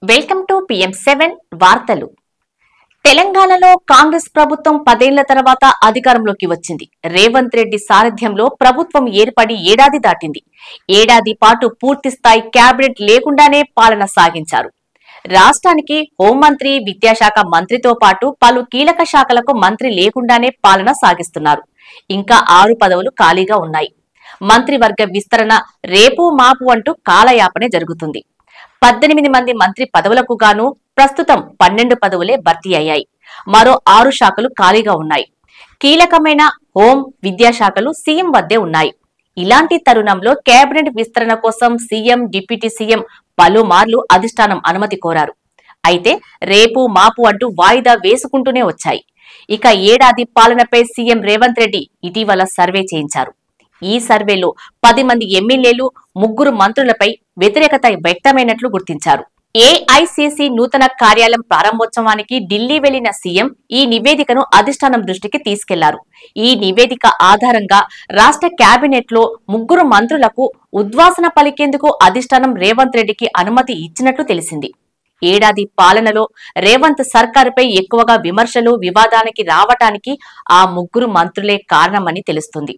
Welcome to PM7 వార్తలు. తెలంగాణలో కాంగ్రెస్ ప్రభుత్వం 10 ఏళ్ల తర్వాత అధికారంలోకి వచ్చింది. రేవంత్ రెడ్డి సారథ్యంలో ప్రభుత్వం ఏర్పడి ఏడాది దాటింది. ఏడాది పాటు పూర్తి స్థాయి కేబినెట్ లేకుండానే పాలన సాగించారు. రాష్ట్రానికి హోంమంత్రి, విద్యాశాఖ మంత్రితో పాటు పలు కీలక శాఖలకు మంత్రి లేకుండానే పాలన సాగిస్తున్నారు. ఇంకా 6 పదవులు ఖాళీగా ఉన్నాయి. మంత్రివర్గ విస్తరణ రేపు మాపు అంటూ కాలయాపన జరుగుతుంది. 18 మంది మంత్రి పదవులకు గాను ప్రస్తుతం 12 పదవులే భర్తీ అయ్యాయి. మరో 6 శాఖలు ఖాళీగా ఉన్నాయి. కీలకమైన హోం, విద్యాశాఖలు సీఎం వద్దే ఉన్నాయి. ఇలాంటి తరుణంలో కేబినెట్ విస్తరణ కోసం సీఎం, డిప్యూటీ సీఎం పలుమార్లు అధిష్టానం అనుమతి కోరారు. అయితే రేపు మాపు అంటూ వాయిదా వేసుకుంటూనే వచ్చాయి. ఇక ఏడాది పాలనపై సీఎం రేవంత్ రెడ్డి ఇటీవల సర్వే చేయించారు. ఈ సర్వేలో 10 మంది ఎమ్మెల్యేలు, 3 మంత్రులపై వ్యతిరేకత వ్యక్తమైనట్లు గుర్తించారు. ఏఐసీసీ నూతన కార్యాలయం ప్రారంభోత్సవానికి ఢిల్లీ వెళ్లిన సీఎం ఈ నివేదికను అధిష్టానం దృష్టికి తీసుకెళ్లారు. ఈ నివేదిక ఆధారంగా రాష్ట్ర కేబినెట్ లో 3 మంత్రులకు ఉద్వాసన పలికేందుకు అధిష్టానం రేవంత్ రెడ్డికి అనుమతి ఇచ్చినట్లు తెలిసింది. ఏడాది పాలనలో రేవంత్ సర్కారుపై ఎక్కువగా విమర్శలు, వివాదానికి రావటానికి ఆ 3 మంత్రులే కారణమని తెలుస్తుంది.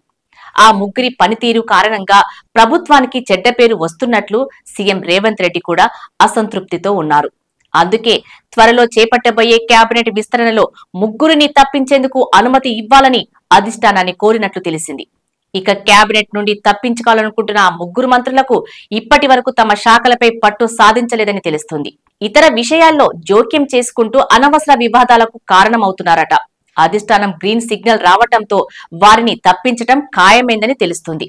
ఆ 3 పనితీరు కారణంగా ప్రభుత్వానికి చెడ్డ పేరు వస్తున్నట్లు సీఎం రేవంత్ రెడ్డి కూడా అసంతృప్తితో ఉన్నారు. అందుకే త్వరలో చేపట్టబోయే కేబినెట్ విస్తరణలో 3ని తప్పించేందుకు అనుమతి ఇవ్వాలని అధిష్టానాన్ని కోరినట్లు తెలిసింది. ఇక కేబినెట్ నుండి తప్పించుకోవాలనుకుంటున్న ఆ 3 మంత్రులకు ఇప్పటి వరకు తమ శాఖలపై పట్టు సాధించలేదని తెలుస్తుంది. ఇతర విషయాల్లో జోక్యం చేసుకుంటూ అనవసర వివాదాలకు కారణమవుతున్నారట. అధిష్టానం గ్రీన్ సిగ్నల్ రావటంతో వారిని తప్పించటం ఖాయమైందని తెలుస్తుంది.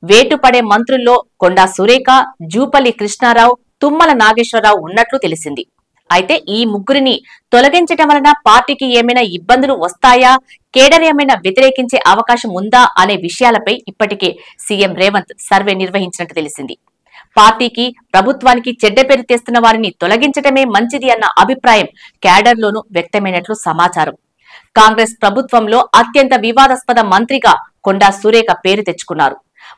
వేటుపడే మంత్రుల్లో కొండా సురేఖ, జూపల్లి కృష్ణారావు, తుమ్మల నాగేశ్వరరావు ఉన్నట్లు తెలిసింది. అయితే ఈ 3ని తొలగించటం వలన పార్టీకి ఏమైనా ఇబ్బందులు వస్తాయా, కేడర్ ఏమైనా వ్యతిరేకించే అవకాశం ఉందా అనే విషయాలపై ఇప్పటికే సీఎం రేవంత్ సర్వే నిర్వహించినట్టు తెలిసింది. పార్టీకి, ప్రభుత్వానికి చెడ్డ పేరు తెస్తున్న వారిని తొలగించటమే మంచిది అన్న అభిప్రాయం కేడర్లోనూ వ్యక్తమైనట్లు సమాచారం. కాంగ్రెస్ ప్రభుత్వంలో అత్యంత వివాదాస్పద మంత్రిగా కొండా సురేఖ పేరు తెచ్చుకున్నారు.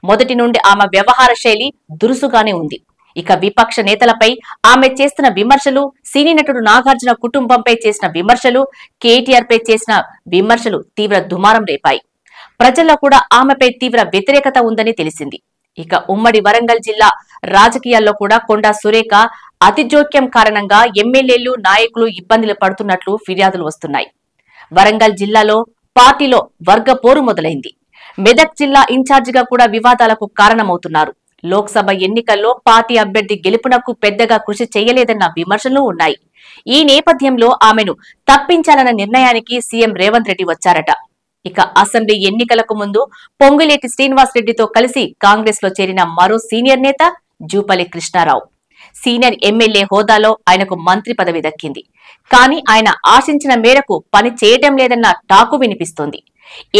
మొదటి నుండి ఆమె వ్యవహార శైలి దురుసుగానే ఉంది. ఇక విపక్ష నేతలపై ఆమె చేస్తున్న విమర్శలు, సినీ నటుడు నాగార్జున కుటుంబంపై చేసిన విమర్శలు, కేటీఆర్ పై చేసిన విమర్శలు తీవ్ర దుమారం రేపాయి. ప్రజల్లో కూడా ఆమెపై తీవ్ర వ్యతిరేకత ఉందని తెలిసింది. ఇక ఉమ్మడి వరంగల్ జిల్లా రాజకీయాల్లో కూడా కొండా సురేఖ అతి జోక్యం కారణంగా ఎమ్మెల్యేలు, నాయకులు ఇబ్బందులు పడుతున్నట్లు ఫిర్యాదులు వస్తున్నాయి. వరంగల్ జిల్లాలో పార్టీలో వర్గ పోరు మొదలైంది. మెదక్ జిల్లా ఇన్ఛార్జిగా కూడా వివాదాలకు కారణమవుతున్నారు. లోక్సభ ఎన్నికల్లో పార్టీ అభ్యర్థి గెలుపునకు పెద్దగా కృషి చేయలేదన్న విమర్శలు ఉన్నాయి. ఈ నేపథ్యంలో ఆమెను తప్పించాలన్న నిర్ణయానికి సీఎం రేవంత్ రెడ్డి వచ్చారట. ఇక అసెంబ్లీ ఎన్నికలకు ముందు పొంగులేటి శ్రీనివాస్ రెడ్డితో కలిసి కాంగ్రెస్ లో చేరిన మరో సీనియర్ నేత జూపల్లి కృష్ణారావు. సీనియర్ ఎమ్మెల్యే హోదాలో ఆయనకు మంత్రి పదవి దక్కింది. కానీ ఆయన ఆశించిన మేరకు పని చేయటం లేదన్న టాకు వినిపిస్తోంది.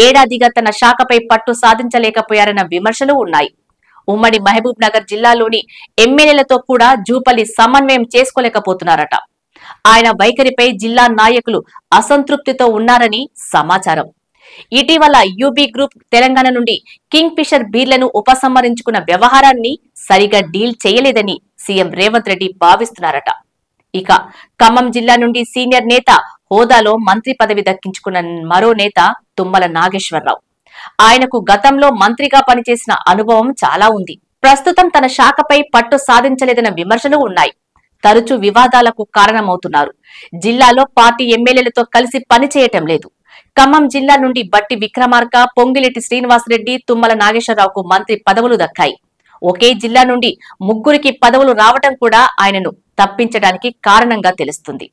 ఏడాదిగా తన శాఖపై పట్టు సాధించలేకపోయారన్న విమర్శలు ఉన్నాయి. ఉమ్మడి మహబూబ్ నగర్ జిల్లాలోని ఎమ్మెల్యేలతో కూడా జూపల్లి సమన్వయం చేసుకోలేకపోతున్నారట. ఆయన వైఖరిపై జిల్లా నాయకులు అసంతృప్తితో ఉన్నారని సమాచారం. ఇటీవల యూబీ గ్రూప్ తెలంగాణ నుండి కింగ్ ఫిషర్ బీర్లను ఉపసంహరించుకున్న వ్యవహారాన్ని సరిగా డీల్ చేయలేదని సీఎం రేవంత్ రెడ్డి భావిస్తున్నారట. ఇక ఖమ్మం జిల్లా నుండి సీనియర్ నేత హోదాలో మంత్రి పదవి దక్కించుకున్న మరో నేత తుమ్మల నాగేశ్వరరావు. ఆయనకు గతంలో మంత్రిగా పనిచేసిన అనుభవం చాలా ఉంది. ప్రస్తుతం తన శాఖపై పట్టు సాధించలేదన్న విమర్శలు ఉన్నాయి. తరచూ వివాదాలకు కారణమవుతున్నారు. జిల్లాలో పార్టీ ఎమ్మెల్యేలతో కలిసి పనిచేయటం లేదు. ఖమ్మం జిల్లా నుండి బట్టి విక్రమార్క, పొంగిలేటి శ్రీనివాసరెడ్డి, తుమ్మల నాగేశ్వరరావుకు మంత్రి పదవులు దక్కాయి. ఒకే జిల్లా నుండి 3కి పదవులు రావటం కూడా ఆయనను తప్పించడానికి కారణంగా తెలుస్తుంది.